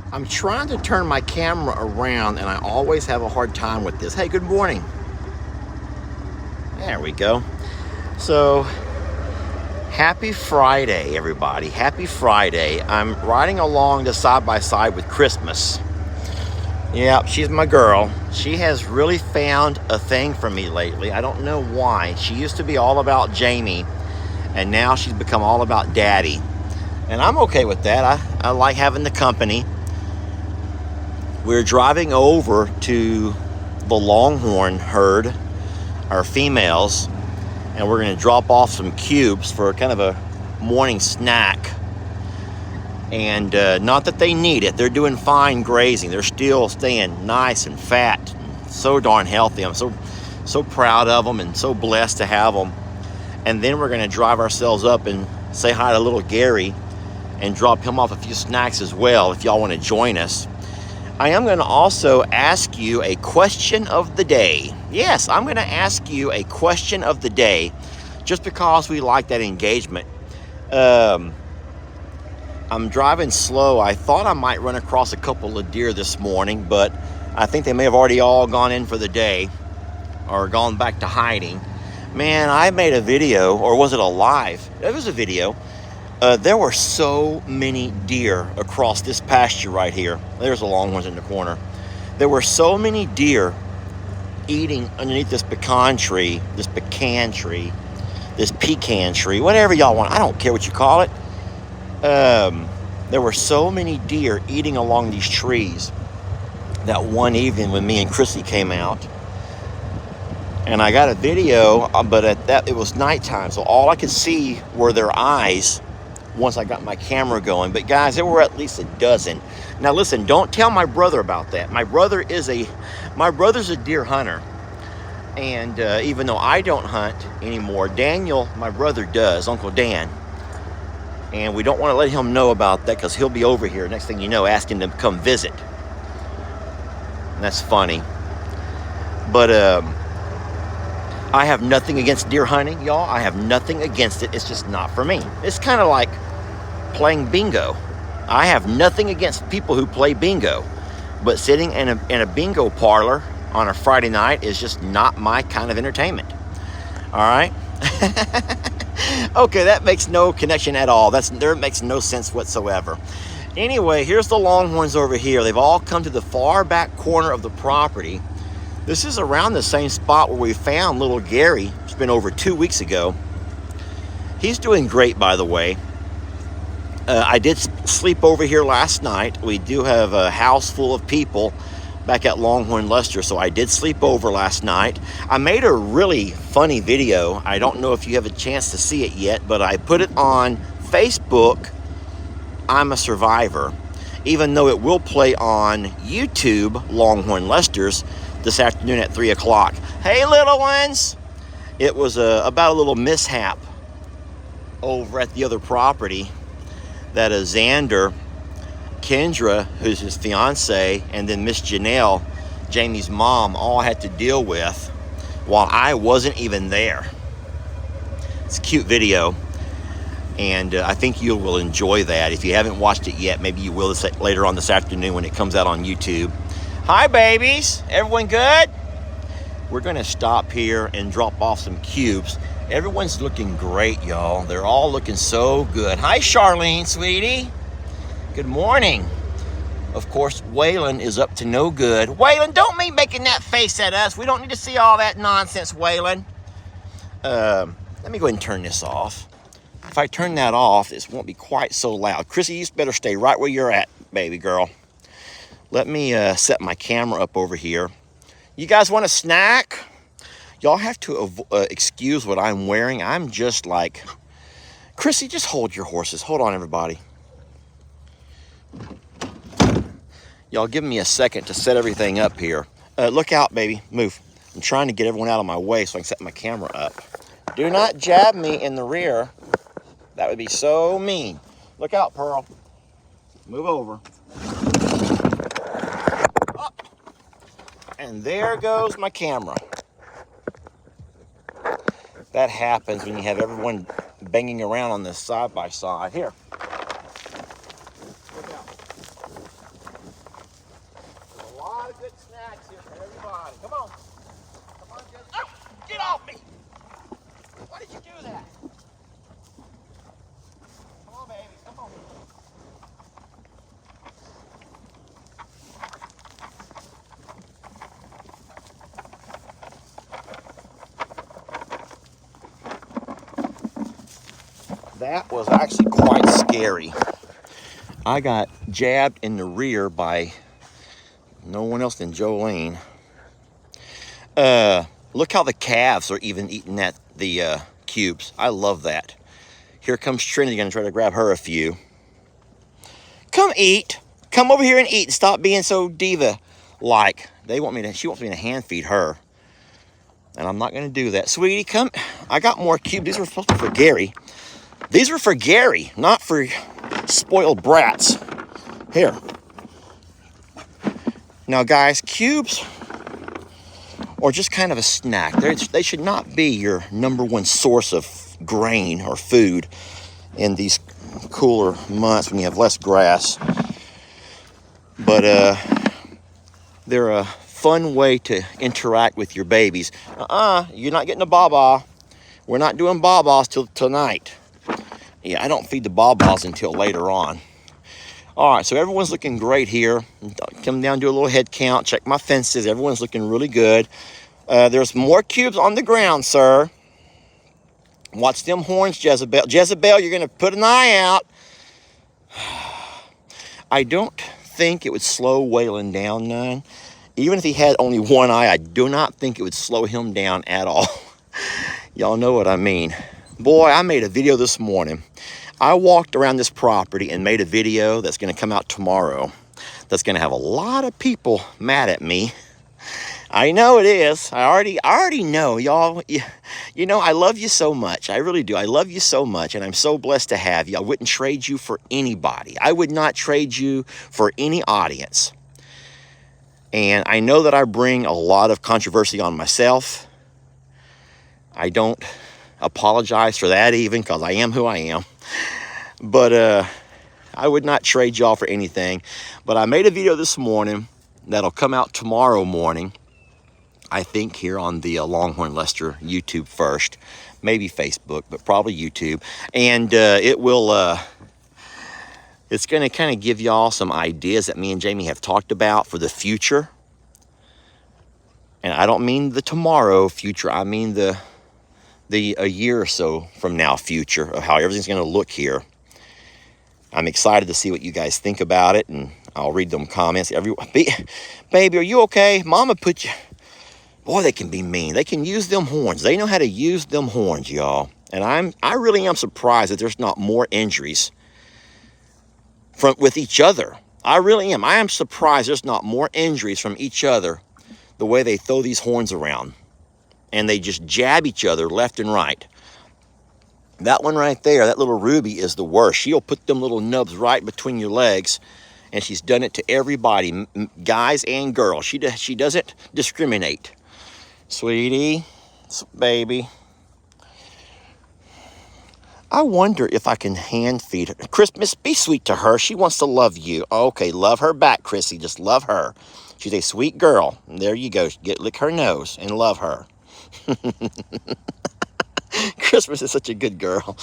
I'm trying to turn my camera around and I always have a hard time with this. Hey, good morning. There we go. So, happy Friday, everybody. Happy Friday. I'm riding along the side-by-side with Christmas. Yeah, she's my girl. She has really found a thing for me lately. I don't know why. She used to be all about Jamie, and now she's become all about Daddy. And I'm okay with that. I like having the company. We're driving over to the longhorn herd, our females, and we're going to drop off some cubes for kind of a morning snack. And not that they need it. They're doing fine grazing. They're still staying nice and fat, and so darn healthy. I'm so proud of them and so blessed to have them. And then we're going to drive ourselves up and say hi to little Gary and drop him off a few snacks as well if y'all want to join us. I am going to also ask you a question of the day. Yes, I'm going to ask you a question of the day just because we like that engagement. I'm driving slow. I thought I might run across a couple of deer this morning, but I think they may have already all gone in for the day or gone back to hiding. Man, I made a video, or was it a live? It was a video. There were so many deer across this pasture right here. There's the longhorns in the corner. There were so many deer eating underneath this pecan tree, this pecan tree, whatever y'all want. I don't care what you call it. There were so many deer eating along these trees that one evening when me and Chrissy came out. And I got a video, but it was nighttime, so all I could see were their eyes once I got my camera going. But guys, there were at least a dozen. Now listen, don't tell my brother about that. My brother's a deer hunter. And even though I don't hunt anymore, Daniel, my brother, does, Uncle Dan. And we don't want to let him know about that because he'll be over here, next thing you know, asking to come visit. And that's funny. But I have nothing against deer hunting, y'all. I have nothing against it. It's just not for me. It's kind of like playing bingo. I have nothing against people who play bingo, but sitting in a bingo parlor on a Friday night is just not my kind of entertainment. All right? Okay, that makes no connection at all. There makes no sense whatsoever. Anyway, here's the longhorns over here. They've all come to the far back corner of the property. This is around the same spot where we found little Gary. It's been over 2 weeks ago. He's doing great, by the way. I did sleep over here last night. We do have a house full of people back at Longhorn Lester, so I did sleep over last night. I made a really funny video. I don't know if you have a chance to see it yet, but I put it on Facebook. I'm a Survivor, even though it will play on YouTube, Longhorn Lester's, this afternoon at 3 o'clock. Hey, little ones! It was about a little mishap over at the other property that Xander, Kendra, who's his fiance, and then Miss Janelle, Jamie's mom, all had to deal with while I wasn't even there. It's a cute video, and I think you will enjoy that. If you haven't watched it yet, maybe you will later on this afternoon when it comes out on YouTube. Hi, babies. Everyone good? We're going to stop here and drop off some cubes. Everyone's looking great, y'all. They're all looking so good. Hi, Charlene, sweetie. Good morning. Of course, Waylon is up to no good. Waylon, don't be making that face at us. We don't need to see all that nonsense, Waylon. Let me go ahead and turn this off. If I turn that off, this won't be quite so loud. Chrissy, you better stay right where you're at, baby girl. Let me set my camera up over here. You guys want a snack? Y'all have to excuse what I'm wearing. I'm just like... Chrissy, just hold your horses. Hold on, everybody. Y'all give me a second to set everything up here. Look out, baby. Move. I'm trying to get everyone out of my way so I can set my camera up. Do not jab me in the rear. That would be so mean. Look out, Pearl. Move over. Oh. And there goes my camera. That happens when you have everyone banging around on this side by side. Here. Look out. That was actually quite scary. I got jabbed in the rear by no one else than Jolene. Look how the calves are even eating the cubes. I love that. Here comes Trinity, gonna try to grab her a few. Come eat. Come over here and eat and stop being so diva-like. She wants me to hand feed her. And I'm not gonna do that. Sweetie, come. I got more cubes. These were supposed to be for Gary. These were for Gary, not for spoiled brats. Here. Now, guys, cubes are just kind of a snack. They should not be your number one source of grain or food in these cooler months when you have less grass. But they're a fun way to interact with your babies. You're not getting a baba. We're not doing babas till tonight. Yeah, I don't feed the babas until later on. All right, so everyone's looking great here. Come down, do a little head count, check my fences. Everyone's looking really good. There's more cubes on the ground, sir. Watch them horns, Jezebel. Jezebel, you're going to put an eye out. I don't think it would slow Waylon down none. Even if he had only one eye, I do not think it would slow him down at all. Y'all know what I mean. Boy, I made a video this morning. I walked around this property and made a video that's going to come out tomorrow. That's going to have a lot of people mad at me. I know it is. I already know, y'all. You know, I love you so much. I really do. I love you so much, and I'm so blessed to have you. I wouldn't trade you for anybody. I would not trade you for any audience. And I know that I bring a lot of controversy on myself. I don't apologize for that even, because I am who I am. But I would not trade y'all for anything. But I made a video this morning that'll come out tomorrow morning. I think here on the Longhorn Lester YouTube first. Maybe Facebook, but probably YouTube. And it will... it's going to kind of give y'all some ideas that me and Jamie have talked about for the future. And I don't mean the tomorrow future. I mean the a year or so from now future of how everything's going to look here. I'm excited to see what you guys think about it, and I'll read them comments. Baby, are you okay? Mama put you... Boy, they can be mean. They can use them horns. They know how to use them horns, y'all. And I really am surprised that there's not more injuries with each other. I really am. I am surprised there's not more injuries from each other the way they throw these horns around. And they just jab each other left and right. That one right there, that little Ruby, is the worst. She'll put them little nubs right between your legs, and she's done it to everybody, guys and girls. She doesn't discriminate. Sweetie, baby. I wonder if I can hand feed her. Christmas, be sweet to her. She wants to love you. Okay, love her back, Chrissy. Just love her. She's a sweet girl. And there you go. Lick her nose and love her. Christmas is such a good girl.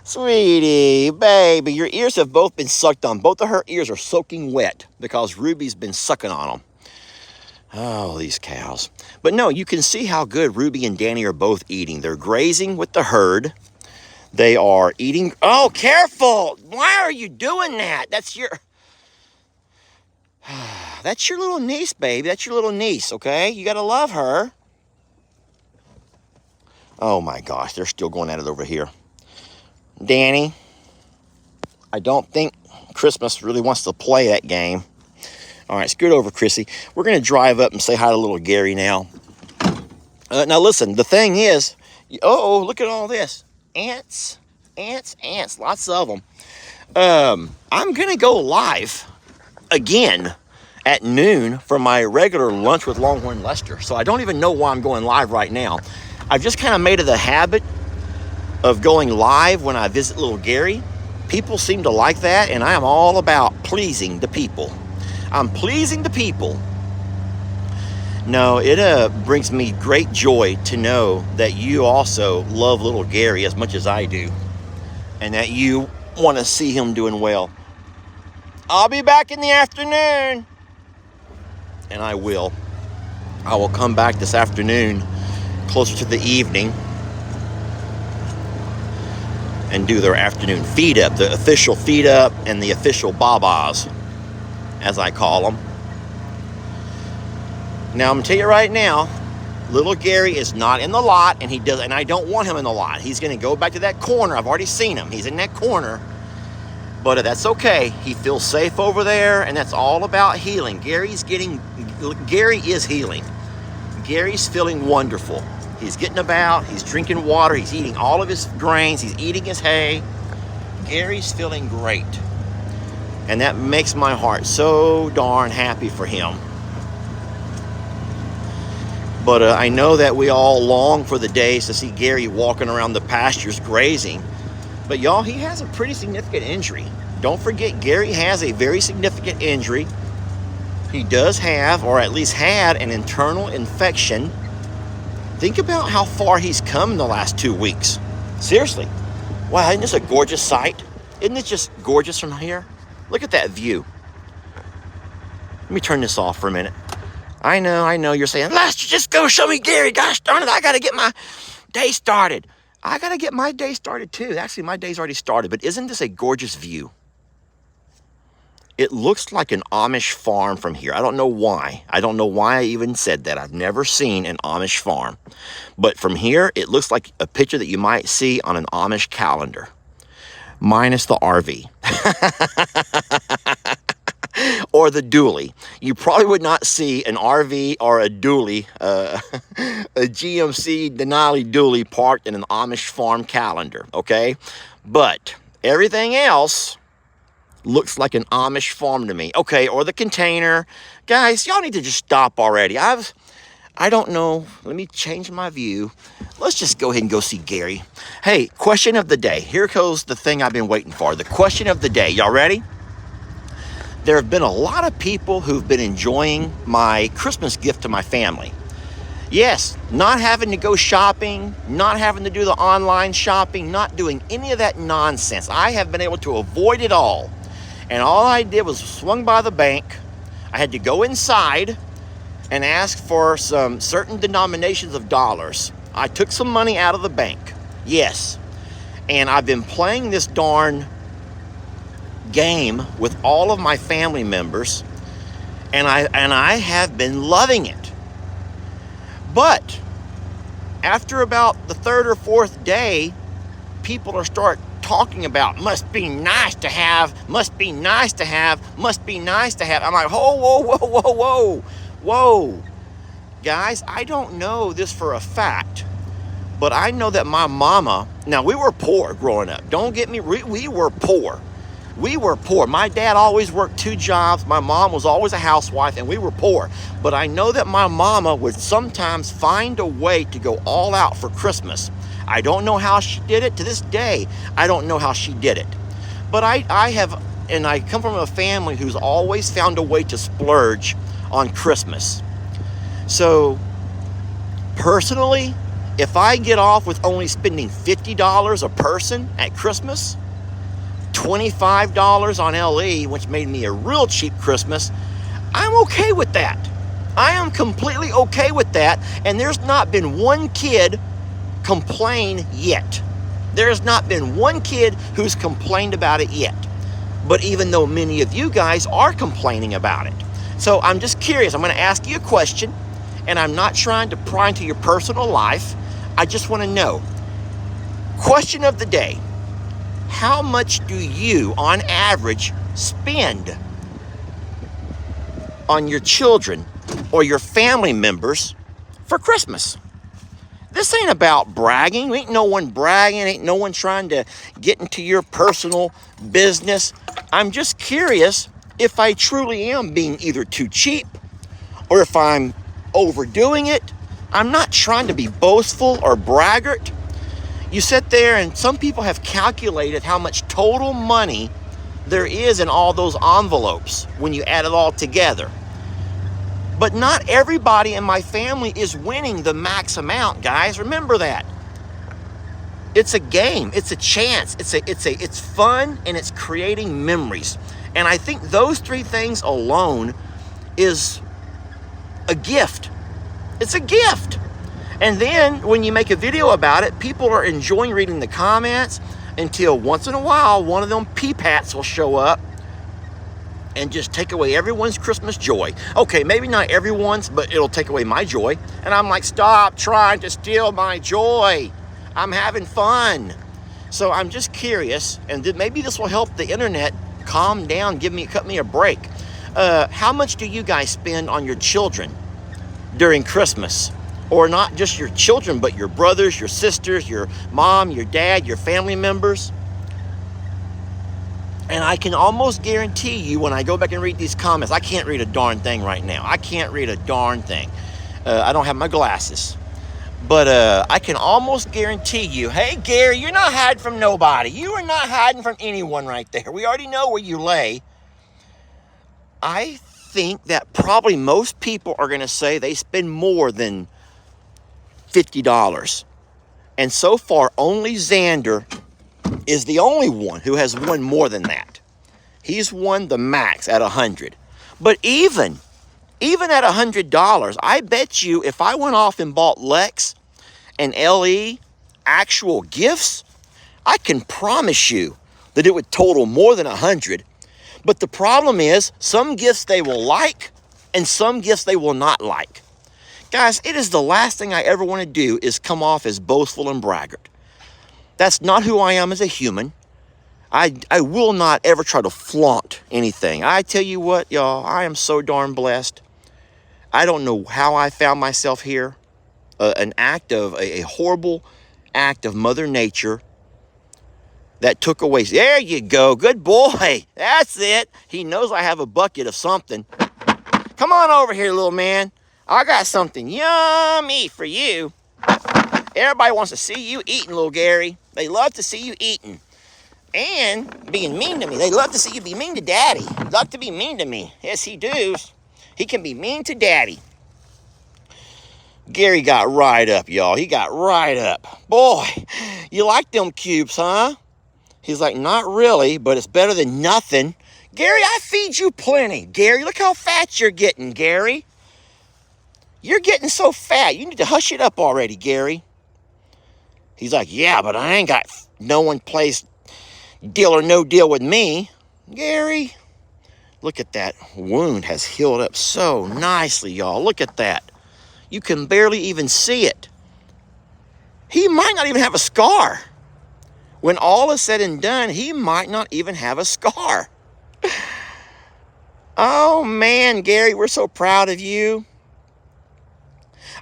Sweetie, baby, your ears have both been sucked on. Both of her ears are soaking wet because Ruby's been sucking on them. Oh, these cows. But no, you can see how good Ruby and Danny are both eating. They're grazing with the herd. They are eating... Oh, careful! Why are you doing that? That's your little niece, baby. That's your little niece, okay? You gotta love her. Oh, my gosh. They're still going at it over here. Danny, I don't think Christmas really wants to play that game. All right, scoot over, Chrissy. We're going to drive up and say hi to little Gary now. Now, listen, the thing is... Oh, look at all this. Ants, lots of them. I'm going to go live again at noon for my regular Lunch with Longhorn Lester. So I don't even know why I'm going live right now. I've just kind of made it a habit of going live when I visit little Gary. People seem to like that, and I am all about pleasing the people. I'm pleasing the people. No, it brings me great joy to know that you also love little Gary as much as I do, and that you want to see him doing well. I'll be back in the afternoon, and I will. I will come back this afternoon, closer to the evening. and do their afternoon feed up, the official feed up and the official babas, as I call them. Now, I'm going to tell you right now, little Gary is not in the lot, and I don't want him in the lot. He's going to go back to that corner. I've already seen him. He's in that corner. But that's okay. He feels safe over there, and that's all about healing. Gary is healing. Gary's feeling wonderful. He's getting about, he's drinking water, he's eating all of his grains, he's eating his hay. Gary's feeling great. And that makes my heart so darn happy for him. But I know that we all long for the days to see Gary walking around the pastures grazing. But y'all, he has a pretty significant injury. Don't forget, Gary has a very significant injury. He does have, or at least had, an internal infection. Think about how far he's come in the last 2 weeks. Seriously. Wow, isn't this a gorgeous sight? Isn't it just gorgeous from here? Look at that view. Let me turn this off for a minute. I know, you're saying, Lester, just go show me Gary. Gosh darn it, I got to get my day started. I got to get my day started too. Actually, my day's already started, but isn't this a gorgeous view? It looks like an Amish farm from here. I don't know why. I don't know why I even said that. I've never seen an Amish farm. But from here, it looks like a picture that you might see on an Amish calendar. Minus the RV. Or the dually. You probably would not see an RV or a dually, a GMC Denali dually parked in an Amish farm calendar, okay? But everything else looks like an Amish farm to me. Okay, or the container. Guys, y'all need to just stop already. I don't know. Let me change my view. Let's just go ahead and go see Gary. Hey, question of the day. Here goes the thing I've been waiting for. The question of the day. Y'all ready? There have been a lot of people who've been enjoying my Christmas gift to my family. Yes, not having to go shopping, not having to do the online shopping, not doing any of that nonsense. I have been able to avoid it all. And all I did was swung by the bank. I had to go inside and ask for some certain denominations of dollars. I took some money out of the bank. Yes. And I've been playing this darn game with all of my family members, and I have been loving it. But after about the third or fourth day, people start talking about must be nice to have, must be nice to have, must be nice to have. I'm like, whoa. Guys, I don't know this for a fact, but I know that my mama, now we were poor growing up. Don't get me, we were poor. We were poor. My dad always worked 2 jobs. My mom was always a housewife, and we were poor. But I know that my mama would sometimes find a way to go all out for Christmas. I don't know how she did it. To this day, I don't know how she did it. But I come from a family who's always found a way to splurge on Christmas. So, personally, if I get off with only spending $50 a person at Christmas, $25 on LE, which made me a real cheap Christmas, I'm okay with that. I am completely okay with that, and there's not been one kid complain yet. There's not been one kid who's complained about it yet. But even though many of you guys are complaining about it. So I'm just curious. I'm going to ask you a question, and I'm not trying to pry into your personal life. I just want to know. Question of the day. How much do you, on average, spend on your children or your family members for Christmas? This ain't about bragging. Ain't no one bragging. Ain't no one trying to get into your personal business. I'm just curious if I truly am being either too cheap or if I'm overdoing it. I'm not trying to be boastful or braggart. You sit there, and some people have calculated how much total money there is in all those envelopes when you add it all together. But not everybody in my family is winning the max amount, guys. Remember that. It's a game. It's a chance. It's fun, and it's creating memories. And I think those 3 things alone is a gift. It's a gift. And then when you make a video about it, people are enjoying reading the comments. until once in a while, one of them peepats will show up and just take away everyone's Christmas joy. Okay, maybe not everyone's, but it'll take away my joy. And I'm like, stop trying to steal my joy. I'm having fun. So I'm just curious, and maybe this will help the internet calm down, cut me a break. How much do you guys spend on your children during Christmas? Or not just your children, but your brothers, your sisters, your mom, your dad, your family members? And I can almost guarantee you, when I go back and read these comments, I can't read a darn thing right now. I can't read a darn thing. I don't have my glasses. But I can almost guarantee you, hey, Gary, you're not hiding from nobody. You are not hiding from anyone right there. We already know where you lay. I think that probably most people are going to say they spend more than $50. And so far, only Xander is the only one who has won more than that. He's won the max at 100. But even at $100, I bet you if I went off and bought Lex and LE actual gifts, I can promise you that it would total more than 100. But the problem is, some gifts they will like and some gifts they will not like. Guys, it is the last thing I ever want to do is come off as boastful and braggart. That's not who I am as a human. I will not ever try to flaunt anything. I tell you what, y'all, I am so darn blessed. I don't know how I found myself here. A horrible act of Mother Nature that took away. There you go. Good boy. That's it. He knows I have a bucket of something. Come on over here, little man. I got something yummy for you. Everybody wants to see you eating, little Gary. They love to see you eating. And being mean to me. They love to see you be mean to Daddy. Love to be mean to me. Yes, he does. He can be mean to Daddy. Gary got right up, y'all. He got right up. Boy, you like them cubes, huh? He's like, not really, but it's better than nothing. Gary, I feed you plenty. Gary, look how fat you're getting, Gary. You're getting so fat. You need to hush it up already, Gary. He's like, yeah, but I ain't got no one plays deal or no deal with me. Gary, look at that wound has healed up so nicely, y'all. Look at that. You can barely even see it. He might not even have a scar. When all is said and done, he might not even have a scar. Oh, man, Gary, we're so proud of you.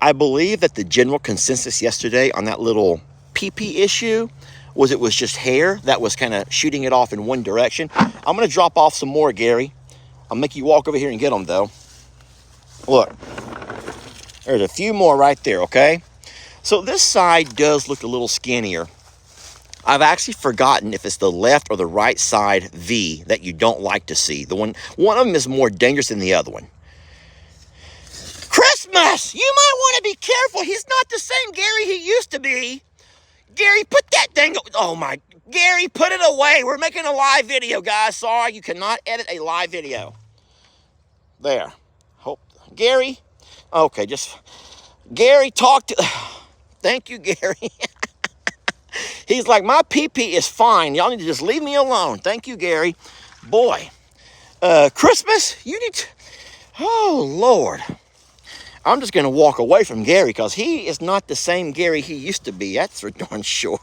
I believe that the general consensus yesterday on that little pee-pee issue was it was just hair that was kind of shooting it off in one direction. I'm going to drop off some more, Gary. I'll make you walk over here and get them, though. Look, there's a few more right there, okay? So this side does look a little skinnier. I've actually forgotten if it's the left or the right side V that you don't like to see. One of them is more dangerous than the other one. Christmas! You might want to be careful. He's not the same Gary he used to be. Gary, put that thing... Oh, my... Gary, put it away. We're making a live video, guys. Sorry, you cannot edit a live video. There. Gary? Okay, just... Gary, talk to... Thank you, Gary. He's like, my pee-pee is fine. Y'all need to just leave me alone. Thank you, Gary. Boy. Christmas? You need to... Oh, Lord. I'm just going to walk away from Gary because he is not the same Gary he used to be. That's for darn sure.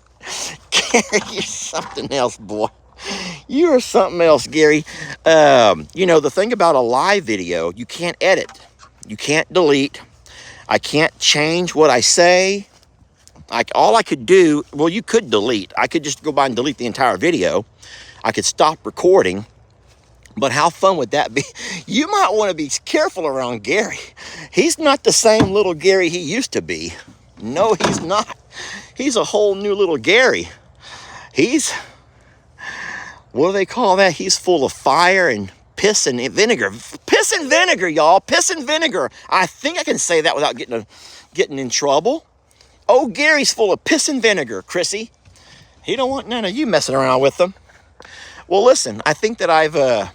Gary, you're something else, boy. You are something else, Gary. You know, the thing about a live video, you can't edit. You can't delete. I can't change what I say. All I could do, well, you could delete. I could just go by and delete the entire video. I could stop recording. But how fun would that be? You might want to be careful around Gary. He's not the same little Gary he used to be. No, he's not. He's a whole new little Gary. He's, what do they call that? He's full of fire and piss and vinegar. Piss and vinegar, y'all. Piss and vinegar. I think I can say that without getting in trouble. Oh, Gary's full of piss and vinegar, Chrissy. He don't want none of you messing around with him. Well, listen, I think that I've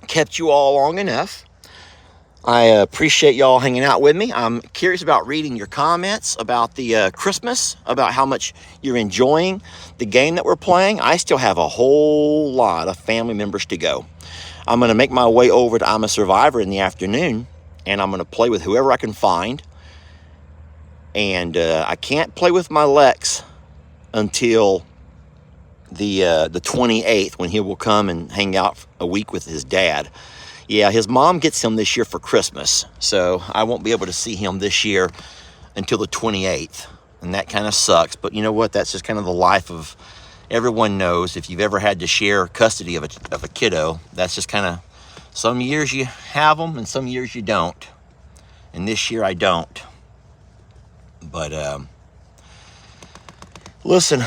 kept you all long enough. I appreciate y'all hanging out with me. I'm curious about reading your comments about the Christmas, about how much you're enjoying the game that we're playing. I still have a whole lot of family members to go. I'm going to make my way over to I'm a Survivor in the afternoon, and I'm going to play with whoever I can find. And I can't play with my Lex until the 28th, when he will come and hang out a week with his dad. Yeah, his mom gets him this year for Christmas, so I won't be able to see him this year until the 28th, and that kind of sucks. But you know what? That's just kind of the life of everyone knows. If you've ever had to share custody of a kiddo, that's just kind of, some years you have them and some years you don't. And this year I don't. But listen,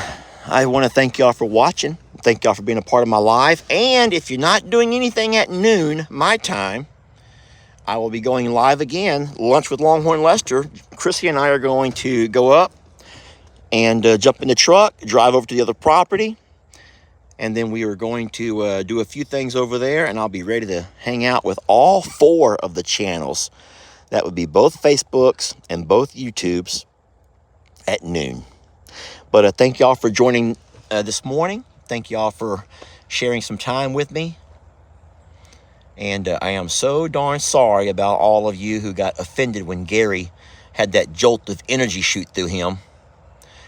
I want to thank y'all for watching. Thank y'all for being a part of my live. And if you're not doing anything at noon, my time, I will be going live again. Lunch with Longhorn Lester. Chrissy and I are going to go up and jump in the truck, drive over to the other property. And then we are going to do a few things over there. And I'll be ready to hang out with all 4 of the channels. That would be both Facebooks and both YouTubes at noon. But thank y'all for joining this morning. Thank y'all for sharing some time with me. And I am so darn sorry about all of you who got offended when Gary had that jolt of energy shoot through him.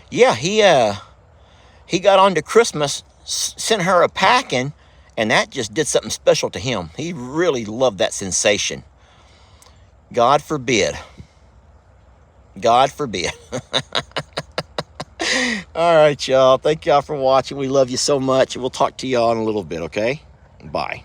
Yeah, he got on to Christmas, sent her a packing, and that just did something special to him. He really loved that sensation. God forbid. God forbid. All right, y'all. Thank y'all for watching. We love you so much. We'll talk to y'all in a little bit, okay? Bye.